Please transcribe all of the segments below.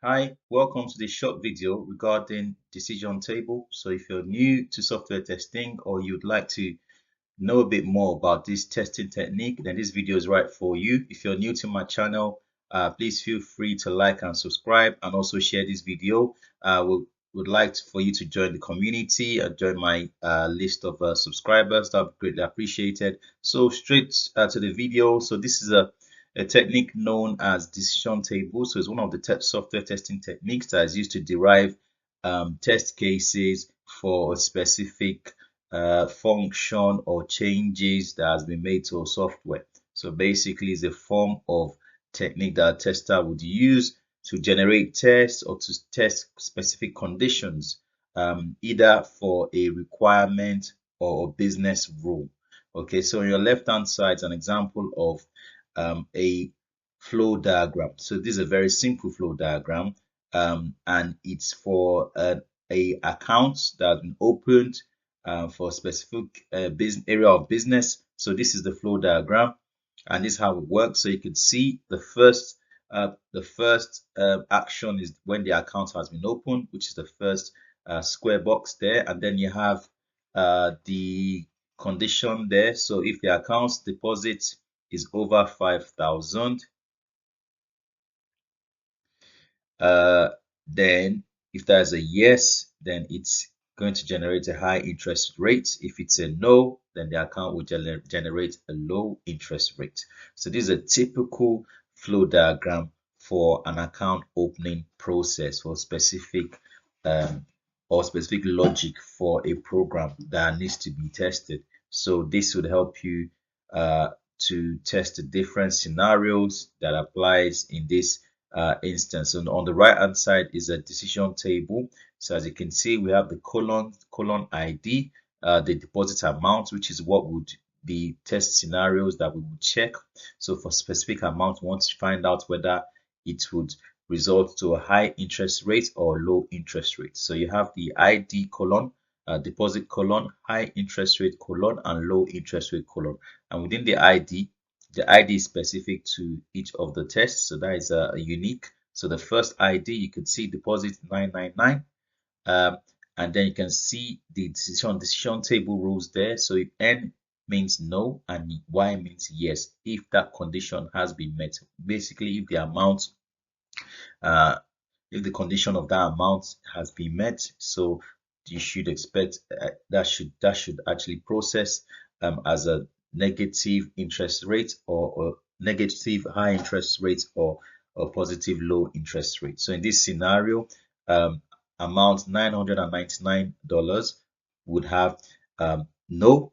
Hi, welcome to this short video regarding decision table. So if you're new to software testing or you'd like to know a bit more about this testing technique, then this video is right for you. If you're new to my channel, please feel free to like and subscribe and also share this video. Would like for you to join the community and join my list of subscribers. That would be greatly appreciated. So straight to the video. So this is a technique known as decision table. So it's one of the software testing techniques that is used to derive test cases for a specific function or changes that has been made to a software. So basically, it's a form of technique that a tester would use to generate tests or to test specific conditions, either for a requirement or a business rule. Okay, so on your left hand side is an example of a flow diagram. So this is a very simple flow diagram, and it's for a account that has been opened for a specific business area of business. So this is the flow diagram, and this is how it works. So you can see the first action is when the account has been opened, which is the first square box there, and then you have the condition there. So if the account's deposit is over 5,000, uh, then if there's a yes, then it's going to generate a high interest rate. If it's a no, then the account will generate a low interest rate. So this is a typical flow diagram for an account opening process for specific specific logic for a program that needs to be tested. So this would help you to test the different scenarios that applies in this instance. And on the right hand side is a decision table. So as you can see, we have the colon ID, the deposit amount, which is what would be test scenarios that we would check. So for specific amount, we want to find out whether it would result to a high interest rate or low interest rate. So you have the ID colon, deposit colon, high interest rate colon, and low interest rate colon. And within the ID is specific to each of the tests, so that is a unique. So the first ID, you could see deposit 999, and then you can see the decision table rules there. So if N means no and Y means yes, if that condition has been met. Basically, if the amount if the condition of that amount has been met, so you should expect that should actually process as a negative interest rate or negative high interest rate or a positive low interest rate. So in this scenario, amount $999 would have no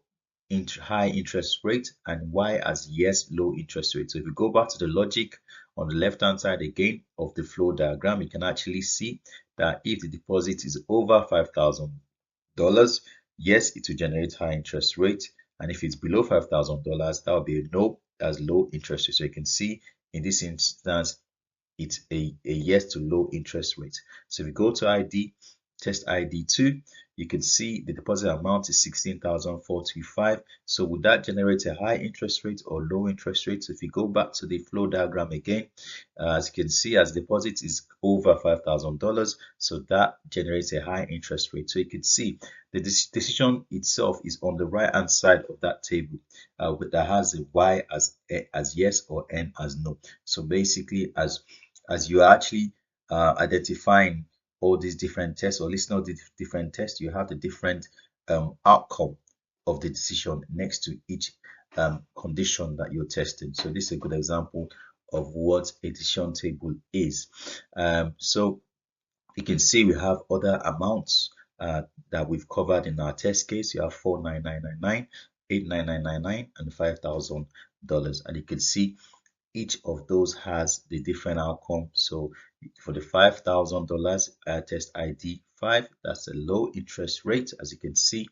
high interest rate and Y as yes low interest rate. So if you go back to the logic on the left hand side again of the flow diagram, you can actually see that if the deposit is over $5,000, yes, it will generate high interest rate, and if it's below $5,000, that will be a no, as low interest rate. So you can see in this instance it's a yes to low interest rate. So if we go to ID, test ID 2, you can see the deposit amount is 16,425. So would that generate a high interest rate or low interest rate? So if you go back to the flow diagram again, as you can see, as deposit is over $5,000, so that generates a high interest rate. So you can see the decision itself is on the right hand side of that table, that has a Y as yes or N as no. So basically, as you are actually identifying all these different tests or listening to the different tests, you have the different outcome of the decision next to each condition that you're testing. So this is a good example of what a decision table is. So you can see we have other amounts that we've covered in our test case. You have 49999, 89999, and $5,000, and you can see each of those has the different outcome. So for the $5,000 test ID 5, that's a low interest rate, as you can see,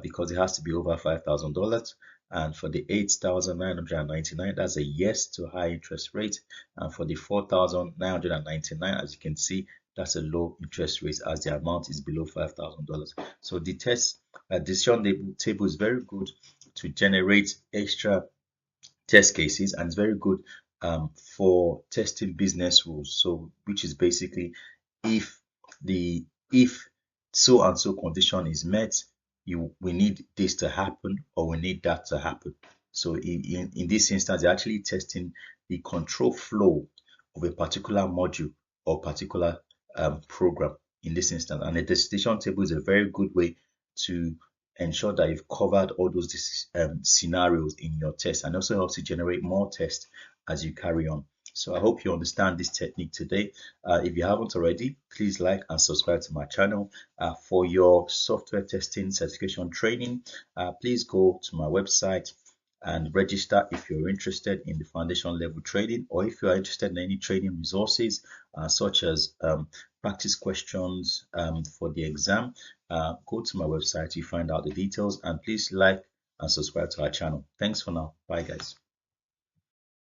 because it has to be over $5,000. And for the 8,999, that's a yes to high interest rate. And for the 4,999, as you can see, that's a low interest rate as the amount is below $5,000. So the test decision table is very good to generate extra test cases, and it's very good for testing business rules. So which is basically if if so and so condition is met, we need this to happen or we need that to happen. So in this instance, they're actually testing the control flow of a particular module or particular program in this instance. And a destination table is a very good way to ensure that you've covered all those scenarios in your test, and also helps you generate more tests as you carry on. So I hope you understand this technique today. If you haven't already, please like and subscribe to my channel. For your software testing certification training, please go to my website and register if you're interested in the foundation level training, or if you're interested in any training resources such as practice questions for the exam. Go to my website, you find out the details, and please like and subscribe to our channel. Thanks for now. Bye guys.